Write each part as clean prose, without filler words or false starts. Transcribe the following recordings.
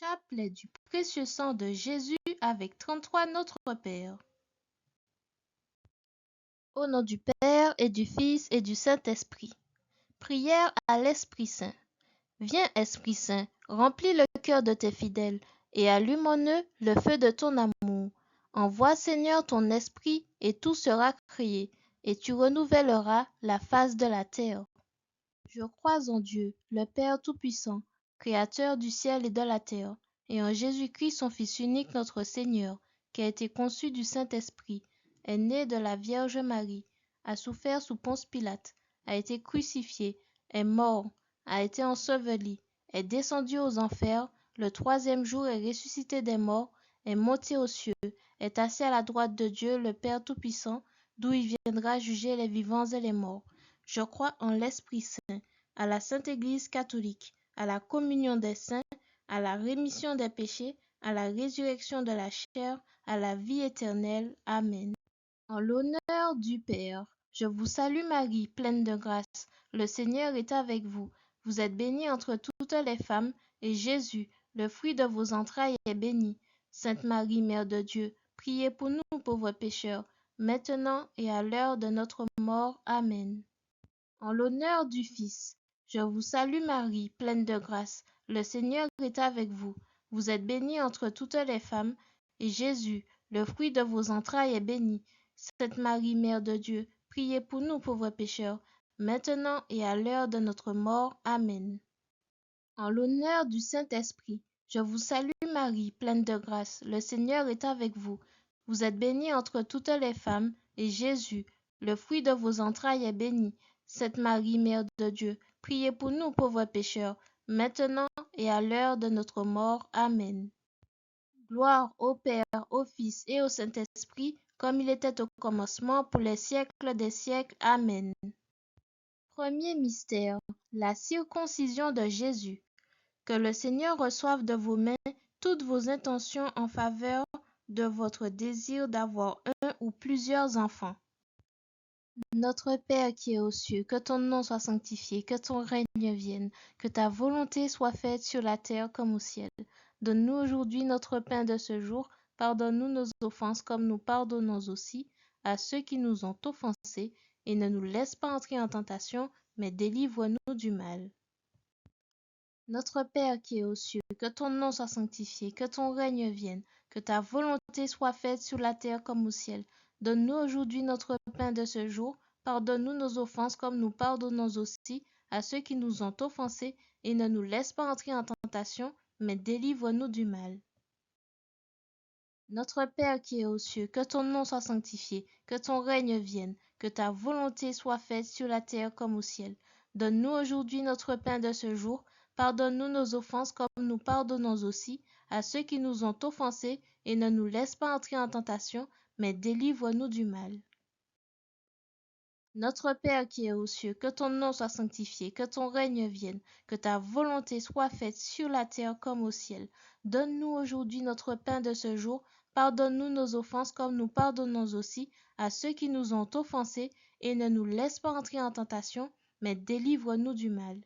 Chapelet du précieux sang de Jésus avec 33 Notre Père. Au nom du Père et du Fils et du Saint-Esprit. Prière à l'Esprit Saint. Viens, Esprit Saint, remplis le cœur de tes fidèles et allume en eux le feu de ton amour. Envoie, Seigneur, ton esprit et tout sera créé, et tu renouvelleras la face de la terre. Je crois en Dieu, le Père Tout-Puissant, Créateur du ciel et de la terre, et en Jésus-Christ, son Fils unique, notre Seigneur, qui a été conçu du Saint-Esprit, est né de la Vierge Marie, a souffert sous Ponce Pilate, a été crucifié, est mort, a été enseveli, est descendu aux enfers, le troisième jour est ressuscité des morts, est monté aux cieux, est assis à la droite de Dieu, le Père Tout-Puissant, d'où il viendra juger les vivants et les morts. Je crois en l'Esprit Saint, à la Sainte Église catholique, à la communion des saints, à la rémission des péchés, à la résurrection de la chair, à la vie éternelle. Amen. En l'honneur du Père, je vous salue Marie, pleine de grâce. Le Seigneur est avec vous. Vous êtes bénie entre toutes les femmes, et Jésus, le fruit de vos entrailles, est béni. Sainte Marie, Mère de Dieu, priez pour nous pauvres pécheurs, maintenant et à l'heure de notre mort. Amen. En l'honneur du Fils, je vous salue Marie, pleine de grâce. Le Seigneur est avec vous. Vous êtes bénie entre toutes les femmes, et Jésus, le fruit de vos entrailles, est béni. Sainte Marie, Mère de Dieu, priez pour nous pauvres pécheurs, maintenant et à l'heure de notre mort. Amen. En l'honneur du Saint-Esprit, je vous salue Marie, pleine de grâce. Le Seigneur est avec vous. Vous êtes bénie entre toutes les femmes, et Jésus, le fruit de vos entrailles, est béni. Sainte Marie, Mère de Dieu, priez pour nous pauvres pécheurs, maintenant et à l'heure de notre mort. Amen. Gloire au Père, au Fils et au Saint-Esprit, comme il était au commencement, pour les siècles des siècles. Amen. Premier mystère, la circoncision de Jésus. Que le Seigneur reçoive de vos mains toutes vos intentions en faveur de votre désir d'avoir un ou plusieurs enfants. Notre Père qui es aux cieux, que ton nom soit sanctifié, que ton règne vienne, que ta volonté soit faite sur la terre comme au ciel. Donne-nous aujourd'hui notre pain de ce jour. Pardonne-nous nos offenses comme nous pardonnons aussi à ceux qui nous ont offensés, et ne nous laisse pas entrer en tentation, mais délivre-nous du mal. Notre Père qui es aux cieux, que ton nom soit sanctifié, que ton règne vienne, que ta volonté soit faite sur la terre comme au ciel. Donne-nous aujourd'hui notre pain de ce jour. Pardonne-nous nos offenses comme nous pardonnons aussi à ceux qui nous ont offensés, et ne nous laisse pas entrer en tentation, mais délivre-nous du mal. Notre Père qui es aux cieux, que ton nom soit sanctifié, que ton règne vienne, que ta volonté soit faite sur la terre comme au ciel. Donne-nous aujourd'hui notre pain de ce jour. Pardonne-nous nos offenses comme nous pardonnons aussi à ceux qui nous ont offensés, et ne nous laisse pas entrer en tentation, mais délivre-nous du mal. Notre Père qui es aux cieux, que ton nom soit sanctifié, que ton règne vienne, que ta volonté soit faite sur la terre comme au ciel. Donne-nous aujourd'hui notre pain de ce jour. Pardonne-nous nos offenses comme nous pardonnons aussi à ceux qui nous ont offensés, et ne nous laisse pas entrer en tentation, mais délivre-nous du mal.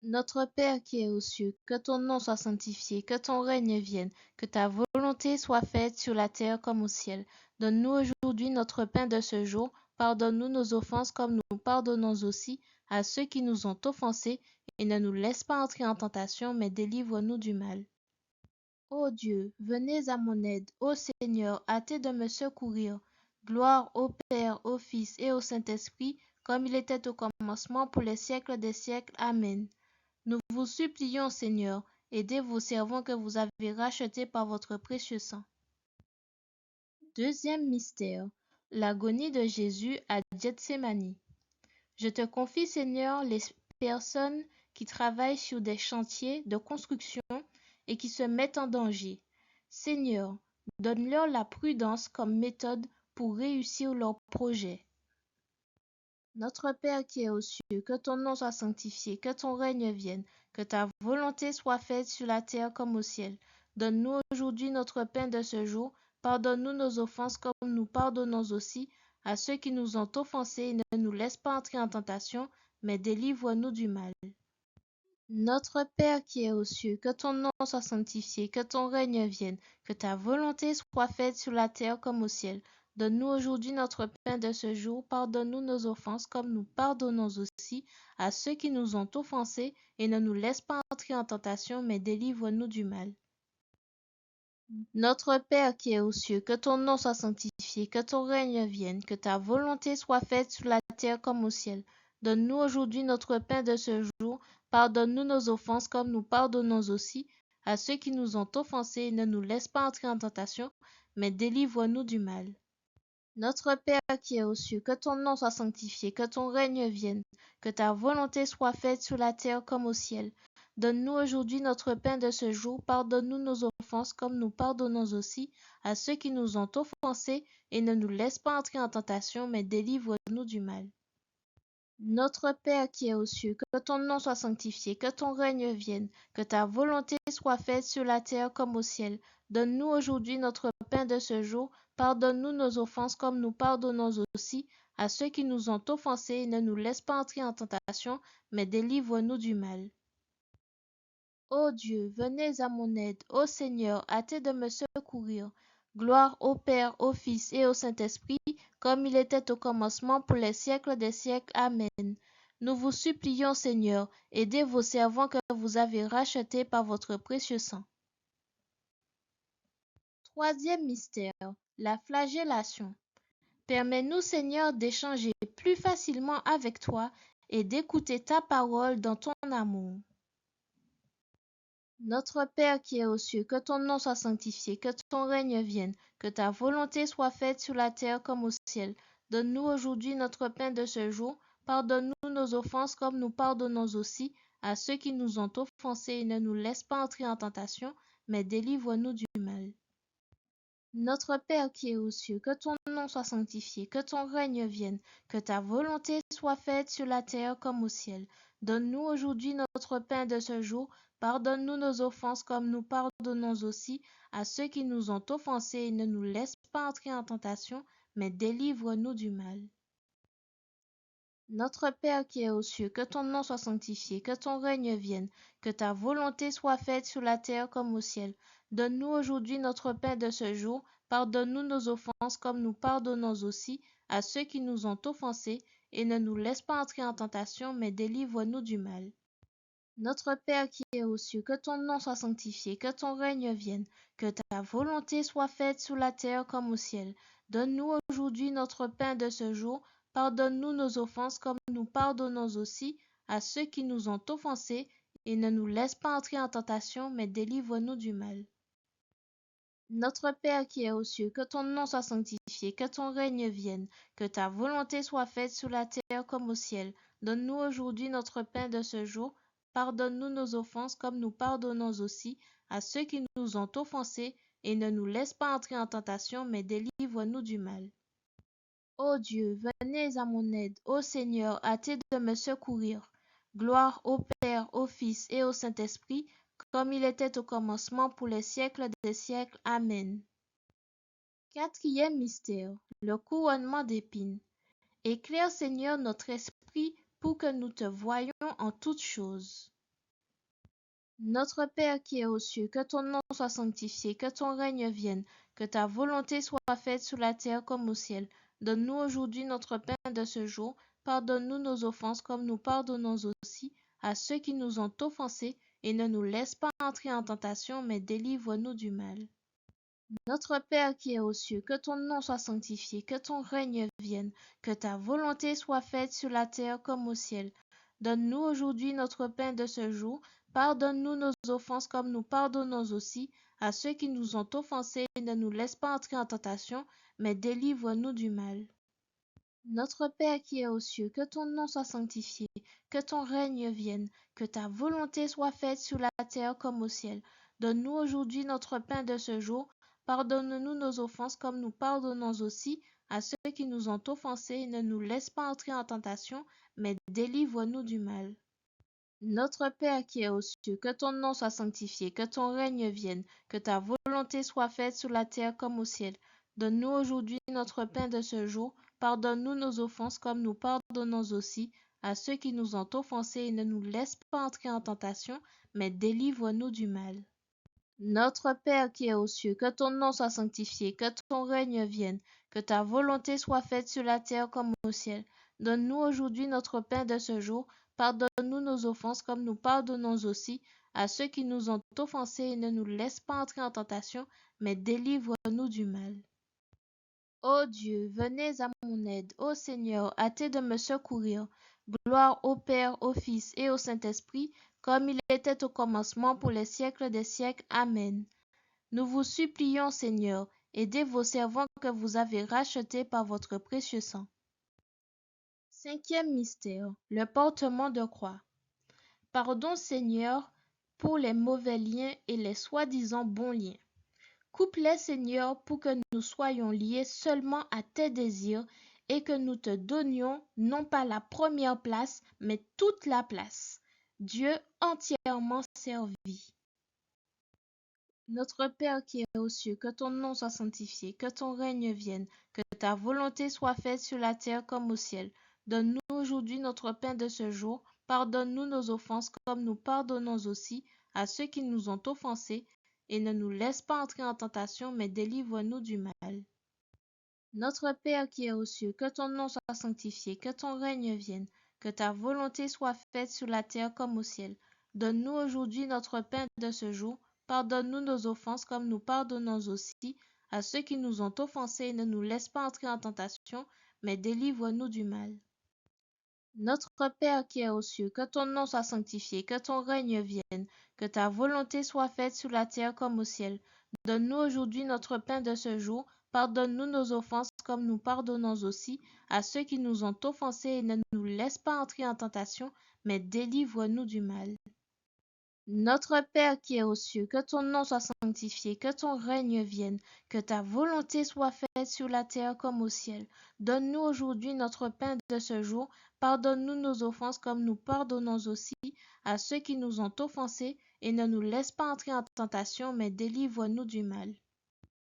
Notre Père qui es aux cieux, que ton nom soit sanctifié, que ton règne vienne, que ta volonté soit faite sur la terre comme au ciel. Donne-nous aujourd'hui notre pain de ce jour. Pardonne-nous nos offenses comme nous pardonnons aussi à ceux qui nous ont offensés, et ne nous laisse pas entrer en tentation, mais délivre-nous du mal. Ô Dieu, venez à mon aide. Ô Seigneur, hâtez de me secourir. Gloire au Père, au Fils et au Saint-Esprit, comme il était au commencement, pour les siècles des siècles. Amen. Nous vous supplions, Seigneur, aidez vos servants que vous avez rachetés par votre précieux sang. Deuxième mystère, l'agonie de Jésus à Gethsémani. Je te confie, Seigneur, les personnes qui travaillent sur des chantiers de construction et qui se mettent en danger. Seigneur, donne-leur la prudence comme méthode pour réussir leur projet. Notre Père qui es aux cieux, que ton nom soit sanctifié, que ton règne vienne, que ta volonté soit faite sur la terre comme au ciel. Donne-nous aujourd'hui notre pain de ce jour. Pardonne-nous nos offenses comme nous pardonnons aussi à ceux qui nous ont offensés, et ne nous laisse pas entrer en tentation, mais délivre-nous du mal. Notre Père qui es aux cieux, que ton nom soit sanctifié, que ton règne vienne, que ta volonté soit faite sur la terre comme au ciel. Donne-nous aujourd'hui notre pain de ce jour. Pardonne-nous nos offenses comme nous pardonnons aussi à ceux qui nous ont offensés, et ne nous laisse pas entrer en tentation, mais délivre-nous du mal. Notre Père qui es aux cieux, que ton nom soit sanctifié, que ton règne vienne, que ta volonté soit faite sur la terre comme au ciel. Donne-nous aujourd'hui notre pain de ce jour. Pardonne-nous nos offenses comme nous pardonnons aussi à ceux qui nous ont offensés, et ne nous laisse pas entrer en tentation, mais délivre-nous du mal. Notre Père qui es aux cieux, que ton nom soit sanctifié, que ton règne vienne, que ta volonté soit faite sur la terre comme au ciel. Donne-nous aujourd'hui notre pain de ce jour. Pardonne-nous nos offenses comme nous pardonnons aussi à ceux qui nous ont offensés, et ne nous laisse pas entrer en tentation, mais délivre-nous du mal. Notre Père qui es aux cieux, que ton nom soit sanctifié, que ton règne vienne, que ta volonté soit faite sur la terre comme au ciel. Donne-nous aujourd'hui notre pain de ce jour. Pardonne-nous nos offenses comme nous pardonnons aussi à ceux qui nous ont offensés, et ne nous laisse pas entrer en tentation, mais délivre-nous du mal. Ô Dieu, venez à mon aide. Ô Seigneur, hâtez de me secourir. Gloire au Père, au Fils et au Saint-Esprit, comme il était au commencement, pour les siècles des siècles. Amen. Nous vous supplions, Seigneur, aidez vos servants que vous avez rachetés par votre précieux sang. Troisième mystère, la flagellation. Permets-nous, Seigneur, d'échanger plus facilement avec toi et d'écouter ta parole dans ton amour. Notre Père qui es aux cieux, que ton nom soit sanctifié, que ton règne vienne, que ta volonté soit faite sur la terre comme au ciel. Donne-nous aujourd'hui notre pain de ce jour. Pardonne-nous nos offenses comme nous pardonnons aussi à ceux qui nous ont offensés, et ne nous laisse pas entrer en tentation, mais délivre-nous du mal. Notre Père qui es aux cieux, que ton nom soit sanctifié, que ton règne vienne, que ta volonté soit faite sur la terre comme au ciel. Donne-nous aujourd'hui notre pain de ce jour. Pardonne-nous nos offenses comme nous pardonnons aussi à ceux qui nous ont offensés, et ne nous laisse pas entrer en tentation, mais délivre-nous du mal. Notre Père qui es aux cieux, que ton nom soit sanctifié, que ton règne vienne, que ta volonté soit faite sur la terre comme au ciel. Donne-nous aujourd'hui notre pain de ce jour. Pardonne-nous nos offenses comme nous pardonnons aussi à ceux qui nous ont offensés, et ne nous laisse pas entrer en tentation, mais délivre-nous du mal. Notre Père qui es aux cieux, que ton nom soit sanctifié, que ton règne vienne, que ta volonté soit faite sur la terre comme au ciel. Donne-nous aujourd'hui notre pain de ce jour. Pardonne-nous nos offenses comme nous pardonnons aussi à ceux qui nous ont offensés, et ne nous laisse pas entrer en tentation, mais délivre-nous du mal. Notre Père qui es aux cieux, que ton nom soit sanctifié, que ton règne vienne, que ta volonté soit faite sur la terre comme au ciel. Donne-nous aujourd'hui notre pain de ce jour. Pardonne-nous nos offenses comme nous pardonnons aussi à ceux qui nous ont offensés, et ne nous laisse pas entrer en tentation, mais délivre-nous du mal. Ô Dieu, venez à mon aide. Ô Seigneur, hâtez de me secourir. Gloire au Père, au Fils et au Saint-Esprit, comme il était au commencement, pour les siècles des siècles. Amen. Quatrième mystère, le couronnement d'épines. Éclaire, Seigneur, notre esprit pour que nous te voyions en toutes choses. Notre Père qui es aux cieux, que ton nom soit sanctifié, que ton règne vienne, que ta volonté soit faite sur la terre comme au ciel. Donne-nous aujourd'hui notre pain de ce jour. Pardonne-nous nos offenses comme nous pardonnons aussi à ceux qui nous ont offensés, et ne nous laisse pas entrer en tentation, mais délivre-nous du mal. Notre Père qui es aux cieux, que ton nom soit sanctifié, que ton règne vienne, que ta volonté soit faite sur la terre comme au ciel. Donne-nous aujourd'hui notre pain de ce jour. Pardonne-nous nos offenses comme nous pardonnons aussi à ceux qui nous ont offensés, et ne nous laisse pas entrer en tentation, mais délivre-nous du mal. Notre Père qui es aux cieux, que ton nom soit sanctifié, que ton règne vienne, que ta volonté soit faite sur la terre comme au ciel. Donne-nous aujourd'hui notre pain de ce jour. Pardonne-nous nos offenses comme nous pardonnons aussi à ceux qui nous ont offensés, et ne nous laisse pas entrer en tentation, mais délivre-nous du mal. Notre Père qui es aux cieux, que ton nom soit sanctifié, que ton règne vienne, que ta volonté soit faite sur la terre comme au ciel. Donne-nous aujourd'hui notre pain de ce jour. Pardonne-nous nos offenses comme nous pardonnons aussi à ceux qui nous ont offensés et ne nous laisse pas entrer en tentation, mais délivre-nous du mal. Notre Père qui es aux cieux, que ton nom soit sanctifié, que ton règne vienne, que ta volonté soit faite sur la terre comme au ciel. Donne-nous aujourd'hui notre pain de ce jour. Pardonne-nous nos offenses comme nous pardonnons aussi à ceux qui nous ont offensés et ne nous laisse pas entrer en tentation, mais délivre-nous du mal. Ô Dieu, venez à mon aide. Ô Seigneur, hâtez de me secourir. Gloire au Père, au Fils et au Saint-Esprit, comme il était au commencement, pour les siècles des siècles. Amen. Nous vous supplions, Seigneur, aidez vos servants que vous avez rachetés par votre précieux sang. Cinquième mystère, le portement de croix. Pardon, Seigneur, pour les mauvais liens et les soi-disant bons liens. Coupe-les, Seigneur, pour que nous soyons liés seulement à tes désirs et que nous te donnions non pas la première place, mais toute la place. Dieu entièrement servi. Notre Père qui es aux cieux, que ton nom soit sanctifié, que ton règne vienne, que ta volonté soit faite sur la terre comme au ciel. Donne-nous aujourd'hui notre pain de ce jour. Pardonne-nous nos offenses comme nous pardonnons aussi à ceux qui nous ont offensés, et ne nous laisse pas entrer en tentation, mais délivre-nous du mal. Notre Père qui es aux cieux, que ton nom soit sanctifié, que ton règne vienne, que ta volonté soit faite sur la terre comme au ciel. Donne-nous aujourd'hui notre pain de ce jour. Pardonne-nous nos offenses comme nous pardonnons aussi à ceux qui nous ont offensés et ne nous laisse pas entrer en tentation, mais délivre-nous du mal. Notre Père qui es aux cieux, que ton nom soit sanctifié, que ton règne vienne, que ta volonté soit faite sur la terre comme au ciel. Donne-nous aujourd'hui notre pain de ce jour. Pardonne-nous nos offenses comme nous pardonnons aussi à ceux qui nous ont offensés et ne nous laisse pas entrer en tentation, mais délivre-nous du mal. Notre Père qui es aux cieux, que ton nom soit sanctifié, que ton règne vienne, que ta volonté soit faite sur la terre comme au ciel. Donne-nous aujourd'hui notre pain de ce jour. Pardonne-nous nos offenses comme nous pardonnons aussi à ceux qui nous ont offensés et ne nous laisse pas entrer en tentation, mais délivre-nous du mal.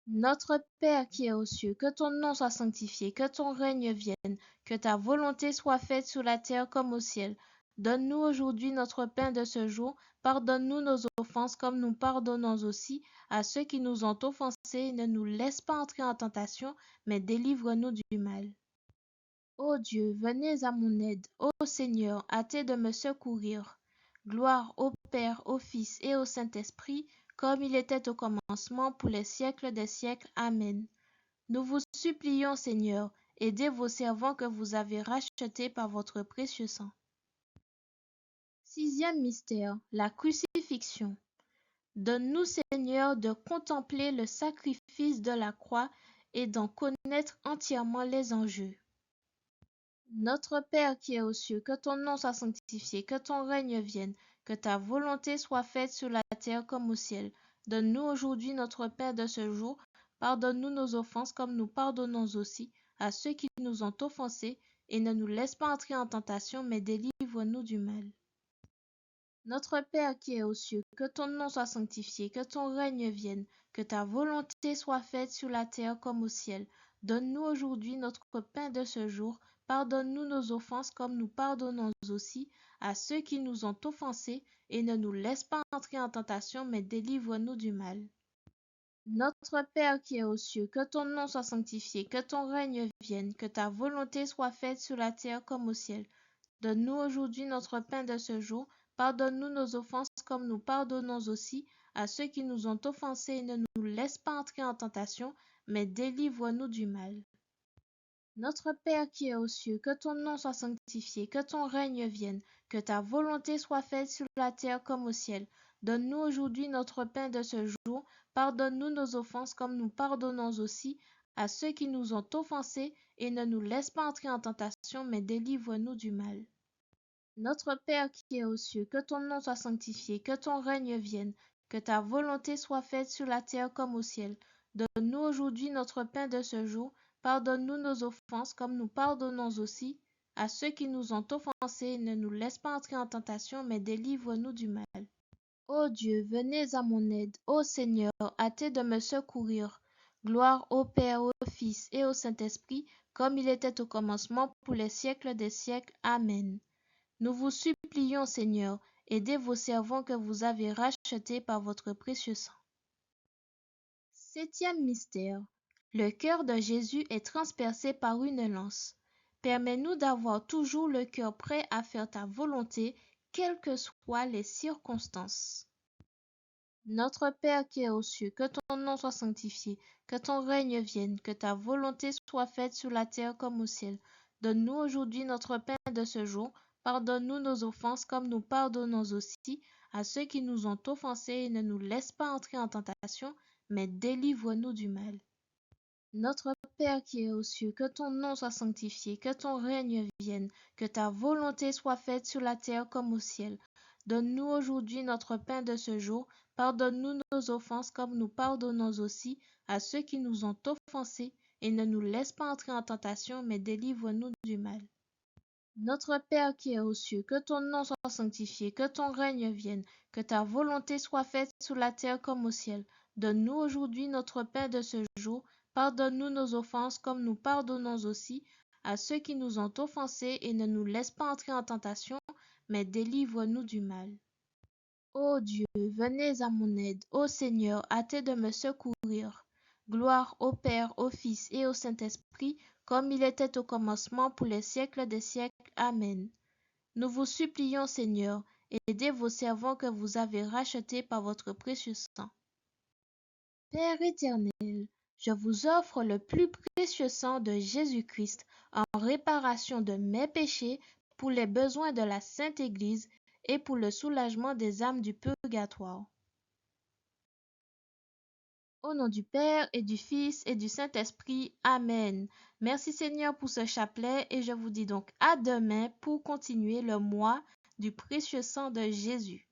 Notre Père qui es aux cieux, que ton nom soit sanctifié, que ton règne vienne, que ta volonté soit faite sur la terre comme au ciel. Donne-nous aujourd'hui notre pain de ce jour. Pardonne-nous nos offenses comme nous pardonnons aussi à ceux qui nous ont offensés et ne nous laisse pas entrer en tentation, mais délivre-nous du mal. Ô Dieu, venez à mon aide. Ô Seigneur, hâtez de me secourir. Gloire au Père, au Fils et au Saint-Esprit, comme il était au commencement, pour les siècles des siècles. Amen. Nous vous supplions, Seigneur, aidez vos servants que vous avez rachetés par votre précieux sang. Sixième mystère, la crucifixion. Donne-nous, Seigneur, de contempler le sacrifice de la croix et d'en connaître entièrement les enjeux. Notre Père qui es aux cieux, que ton nom soit sanctifié, que ton règne vienne, que ta volonté soit faite sur la terre comme au ciel. Donne-nous aujourd'hui notre pain de ce jour. Pardonne-nous nos offenses comme nous pardonnons aussi à ceux qui nous ont offensés, et ne nous laisse pas entrer en tentation, mais délivre-nous du mal. Notre Père qui es aux cieux, que ton nom soit sanctifié, que ton règne vienne, que ta volonté soit faite sur la terre comme au ciel. Donne-nous aujourd'hui notre pain de ce jour. Pardonne-nous nos offenses comme nous pardonnons aussi à ceux qui nous ont offensés, et ne nous laisse pas entrer en tentation, mais délivre-nous du mal. Notre Père qui es aux cieux, que ton nom soit sanctifié, que ton règne vienne, que ta volonté soit faite sur la terre comme au ciel. Donne-nous aujourd'hui notre pain de ce jour. Pardonne-nous nos offenses comme nous pardonnons aussi à ceux qui nous ont offensés, et ne nous laisse pas entrer en tentation, mais délivre-nous du mal. Notre Père qui es aux cieux, que ton nom soit sanctifié, que ton règne vienne, que ta volonté soit faite sur la terre comme au ciel. Donne-nous aujourd'hui notre pain de ce jour. Pardonne-nous nos offenses comme nous pardonnons aussi à ceux qui nous ont offensés, et ne nous laisse pas entrer en tentation, mais délivre-nous du mal. Notre Père qui es aux cieux, que ton nom soit sanctifié, que ton règne vienne, que ta volonté soit faite sur la terre comme au ciel. Donne-nous aujourd'hui notre pain de ce jour. Pardonne-nous nos offenses comme nous pardonnons aussi à ceux qui nous ont offensés, et ne nous laisse pas entrer en tentation, mais délivre-nous du mal. Ô Dieu, venez à mon aide. Ô Seigneur, hâtez de me secourir. Gloire au Père, au Fils et au Saint-Esprit, comme il était au commencement, pour les siècles des siècles. Amen. Nous vous supplions, Seigneur, aidez vos servants que vous avez rachetés par votre précieux sang. Septième mystère. Le cœur de Jésus est transpercé par une lance. Permets-nous d'avoir toujours le cœur prêt à faire ta volonté, quelles que soient les circonstances. Notre Père qui es aux cieux, que ton nom soit sanctifié, que ton règne vienne, que ta volonté soit faite sur la terre comme au ciel. Donne-nous aujourd'hui notre pain de ce jour. Pardonne-nous nos offenses comme nous pardonnons aussi à ceux qui nous ont offensés et ne nous laisse pas entrer en tentation, mais délivre-nous du mal. Notre Père qui es aux cieux, que ton nom soit sanctifié, que ton règne vienne, que ta volonté soit faite sur la terre comme au ciel. Donne-nous aujourd'hui notre pain de ce jour. Pardonne-nous nos offenses comme nous pardonnons aussi à ceux qui nous ont offensés, et ne nous laisse pas entrer en tentation, mais délivre-nous du mal. Notre Père qui es aux cieux, que ton nom soit sanctifié, que ton règne vienne, que ta volonté soit faite sur la terre comme au ciel. Donne-nous aujourd'hui notre pain de ce jour. Pardonne-nous nos offenses comme nous pardonnons aussi à ceux qui nous ont offensés, et ne nous laisse pas entrer en tentation, mais délivre-nous du mal. Ô Dieu, venez à mon aide. Ô Seigneur, hâtez de me secourir. Gloire au Père, au Fils et au Saint-Esprit, comme il était au commencement, pour les siècles des siècles. Amen. Nous vous supplions, Seigneur, aidez vos servants que vous avez rachetés par votre précieux sang. Père éternel, je vous offre le plus précieux sang de Jésus-Christ en réparation de mes péchés, pour les besoins de la Sainte Église et pour le soulagement des âmes du purgatoire. Au nom du Père et du Fils et du Saint-Esprit. Amen. Merci Seigneur pour ce chapelet, et je vous dis donc à demain pour continuer le mois du précieux sang de Jésus.